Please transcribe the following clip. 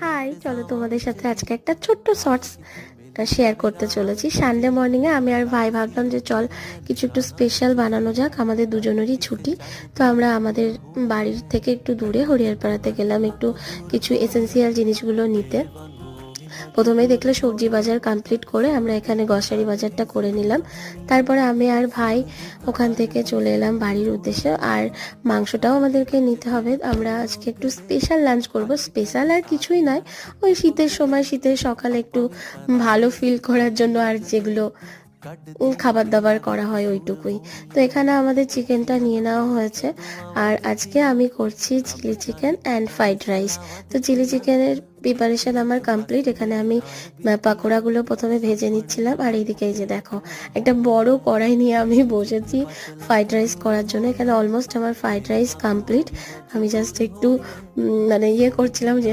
High, চলো তোমাদের সাথে আজকে একটা ছোট্ট শর্টস শেয়ার করতে চলেছি। সানডে মর্নিংয়ে আমি আর ভাই ভাবলাম যে চল কিছু একটু স্পেশাল বানানো যাক, আমাদের দুজনেরই ছুটি। তো আমরা আমাদের বাড়ির থেকে একটু দূরে হরিয়ারপাড়াতে গেলাম একটু কিছু এসেন্সিয়াল জিনিসগুলো নিতে। প্রথমেই দেখলে সবজি বাজার কমপ্লিট করে আমরা এখানে গ্রসারি বাজারটা করে নিলাম। তারপরে আমি আর ভাই ওখান থেকে চলে এলাম বাড়ির উদ্দেশ্যে। আর মাংসটাও আমাদেরকে নিতে হবে, আমরা আজকে একটু স্পেশাল লাঞ্চ করব। স্পেশাল আর কিছুই নয়, ওই শীতের সময় শীতের সকালে একটু ভালো ফিল করার জন্য আর যেগুলো খাবার দাবার করা হয় ওইটুকুই। তো এখানে আমাদের চিকেনটা নিয়ে নেওয়া হয়েছে। আর আজকে আমি করছি chilli chicken and fried rice. তো চিলি চিকেনের প্রিপারেশন আমার কমপ্লিট। এখানে আমি পাকোড়াগুলো প্রথমে ভেজে নিচ্ছিলাম, আর এইদিকে এই যে দেখো একটা বড় কড়াই নিয়ে আমি বসেছি ফ্রাইড রাইস করার জন্য। এখানে অলমোস্ট আমার ফ্রাইড রাইস কমপ্লিট। আমি জাস্ট একটু মানে করছিলাম যে